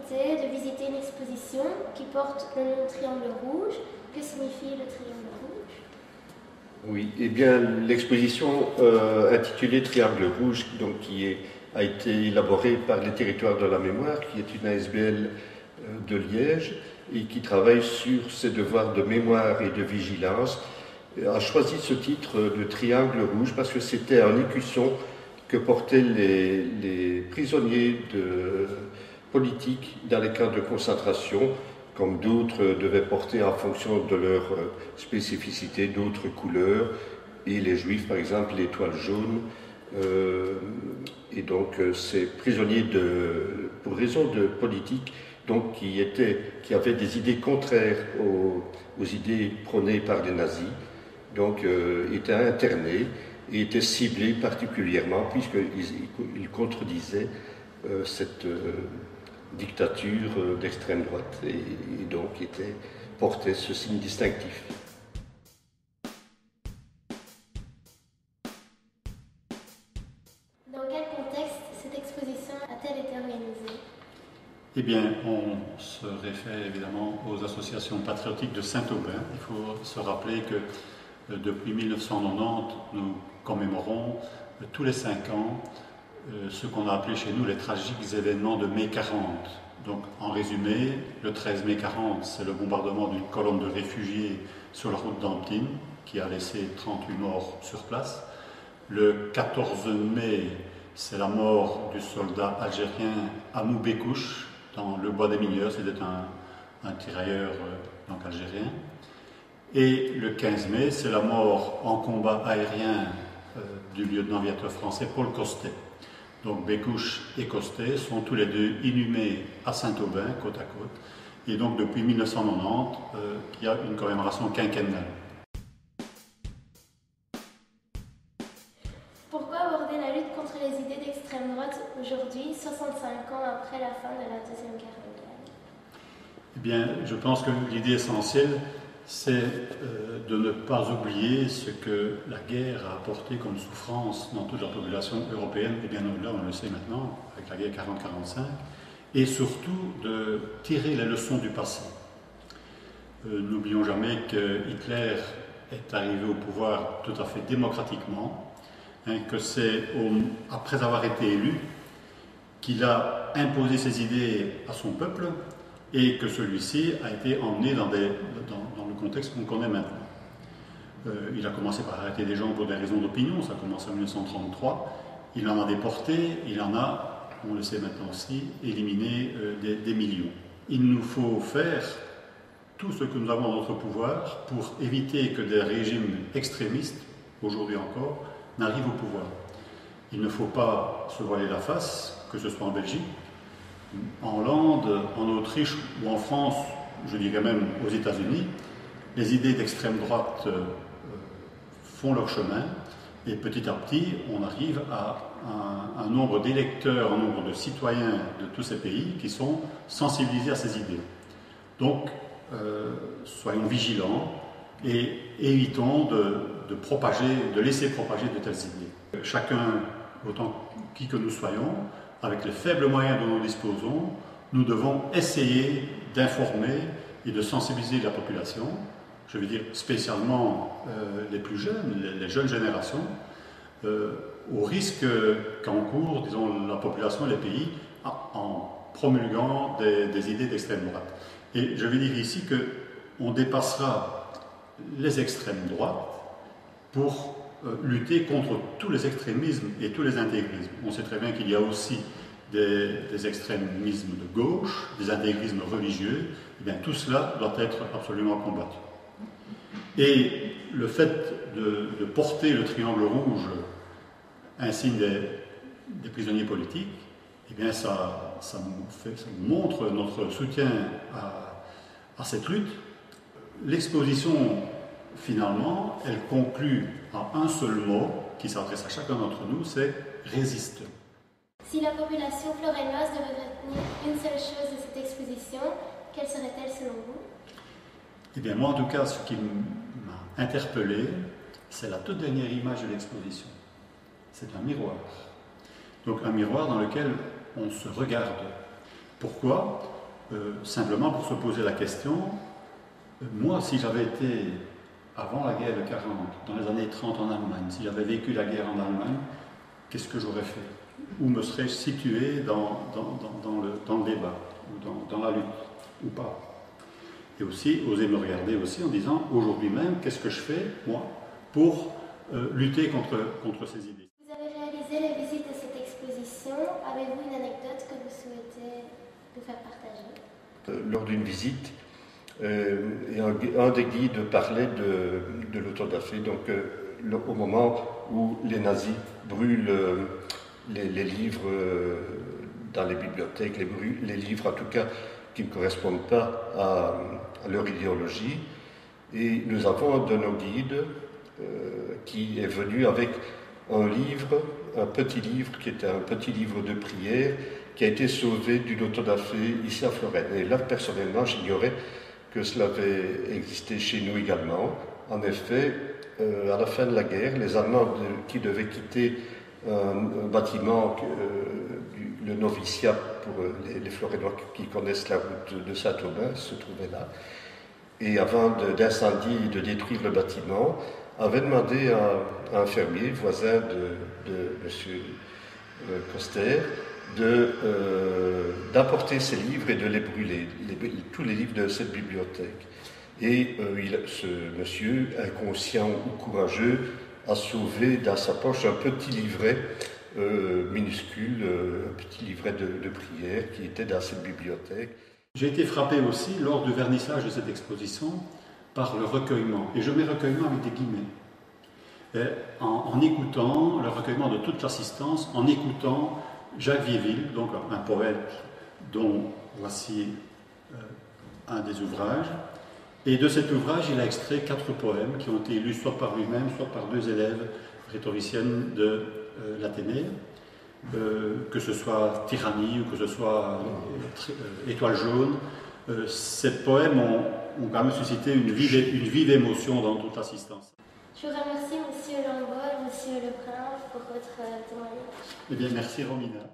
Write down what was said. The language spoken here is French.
l'opportunité de visiter une exposition qui porte le nom Triangle Rouge. Que signifie le Triangle Rouge? Oui, eh bien, l'exposition intitulée Triangle Rouge, donc, a été élaborée par les Territoires de la Mémoire, qui est une ASBL de Liège, et qui travaille sur ses devoirs de mémoire et de vigilance, a choisi ce titre de Triangle Rouge parce que c'était un écusson que portaient les prisonniers politiques dans les camps de concentration, comme d'autres devaient porter en fonction de leur spécificité d'autres couleurs, et les juifs par exemple l'étoile jaune. Et donc ces prisonniers pour raison de politique, donc qui avaient des idées contraires aux idées prônées par les nazis, donc étaient internés et étaient ciblés particulièrement puisqu'ils contredisaient cette dictature d'extrême droite et donc portaient ce signe distinctif. Dans quel contexte cette exposition a-t-elle été organisée? Eh bien, on se réfère évidemment aux associations patriotiques de Saint-Aubin. Il faut se rappeler que depuis 1990, nous commémorons tous les 5 ans ce qu'on a appelé chez nous les tragiques événements de mai 40. Donc, en résumé, le 13 mai 40, c'est le bombardement d'une colonne de réfugiés sur la route d'Antibes qui a laissé 38 morts sur place. Le 14 mai, c'est la mort du soldat algérien Hamou Bekouche dans le bois des mineurs. C'était un tirailleur donc algérien. Et le 15 mai, c'est la mort en combat aérien du lieutenant-aviateur français Paul Costet. Donc Bekouche et Costet sont tous les deux inhumés à Saint-Aubin, côte à côte. Et donc depuis 1990, il y a une commémoration quinquennale. Pourquoi aborder la lutte contre les idées d'extrême droite aujourd'hui, 65 ans après la fin de la Deuxième Guerre mondiale? Eh bien, je pense que l'idée essentielle, c'est de ne pas oublier ce que la guerre a apporté comme souffrance dans toute la population européenne, et bien au-delà, on le sait maintenant, avec la guerre 40-45, et surtout de tirer les leçons du passé. N'oublions jamais que Hitler est arrivé au pouvoir tout à fait démocratiquement, que c'est après avoir été élu qu'il a imposé ses idées à son peuple, et que celui-ci a été emmené dans le contexte qu'on connaît maintenant. Il a commencé par arrêter des gens pour des raisons d'opinion, ça a commencé en 1933, il en a déporté, il en a, on le sait maintenant aussi, éliminé des millions. Il nous faut faire tout ce que nous avons en notre pouvoir pour éviter que des régimes extrémistes, aujourd'hui encore, n'arrivent au pouvoir. Il ne faut pas se voiler la face, que ce soit en Belgique, en Hollande, en Autriche ou en France, je dirais même aux États-Unis. Les idées d'extrême droite font leur chemin et petit à petit, on arrive à un nombre d'électeurs, un nombre de citoyens de tous ces pays qui sont sensibilisés à ces idées. Donc, soyons vigilants et évitons de laisser propager de telles idées. Chacun, autant qui que nous soyons, avec les faibles moyens dont nous disposons, nous devons essayer d'informer et de sensibiliser la population, je veux dire spécialement les plus jeunes, les jeunes générations, au risque qu'encourt, disons, la population et les pays en promulguant des idées d'extrême droite. Et je veux dire ici qu'on dépassera les extrêmes droites pour lutter contre tous les extrémismes et tous les intégrismes. On sait très bien qu'il y a aussi des extrémismes de gauche, des intégrismes religieux. Eh bien, tout cela doit être absolument combattu. Et le fait de porter le triangle rouge, insigne des prisonniers politiques, eh bien, ça montre notre soutien à cette lutte. L'exposition, finalement, elle conclut en un seul mot qui s'adresse à chacun d'entre nous, c'est « résiste ». Si la population florennoise devait retenir une seule chose de cette exposition, quelle serait-elle selon vous? Eh bien, moi, en tout cas, ce qui m'a interpellé, c'est la toute dernière image de l'exposition. C'est un miroir. Donc, un miroir dans lequel on se regarde. Pourquoi? simplement pour se poser la question, moi, si j'avais été avant la guerre de 40, dans les années 30 en Allemagne, si j'avais vécu la guerre en Allemagne, qu'est-ce que j'aurais fait? Où me serais-je situé dans le débat, ou dans la lutte, ou pas? Et aussi, oser me regarder aussi en disant, aujourd'hui même, qu'est-ce que je fais, moi, pour lutter contre ces idées? Vous avez réalisé la visite de cette exposition. Avez-vous une anecdote que vous souhaitez nous faire partager? Lors d'une visite, un des guides parlait de l'autodafé, donc au moment où les nazis brûlent les livres dans les bibliothèques, les livres en tout cas qui ne correspondent pas à leur idéologie. Et nous avons un de nos guides qui est venu avec un petit livre qui était un petit livre de prière qui a été sauvé d'une autodafé ici à Florène. Et là, personnellement, j'ignorais que cela avait existé chez nous également. En effet, à la fin de la guerre, les Allemands qui devaient quitter un bâtiment, le noviciat pour les Florénois qui connaissent la route de Saint-Aubin, se trouvait là. Et avant d'incendier et de détruire le bâtiment, avait demandé à un fermier, voisin de M. Coster, d'apporter ses livres et de les brûler, tous les livres de cette bibliothèque. Et ce monsieur, inconscient ou courageux, a sauvé dans sa poche un petit livret minuscule, un petit livret de prière qui était dans cette bibliothèque. J'ai été frappé aussi, lors du vernissage de cette exposition, par le recueillement. Et je mets recueillement avec des guillemets. En écoutant le recueillement de toute l'assistance, en écoutant Jacques Viéville, donc un poète dont voici un des ouvrages. Et de cet ouvrage, il a extrait 4 poèmes qui ont été lus soit par lui-même, soit par 2 élèves rhétoriciennes de l'Athénée, que ce soit Tyrannie ou que ce soit Étoile jaune. Ces poèmes ont quand même suscité une vive émotion dans toute l'assistance. Je vous remercie, Monsieur Lambol, Monsieur Lebrun, pour votre témoignage. Eh bien, merci Romina.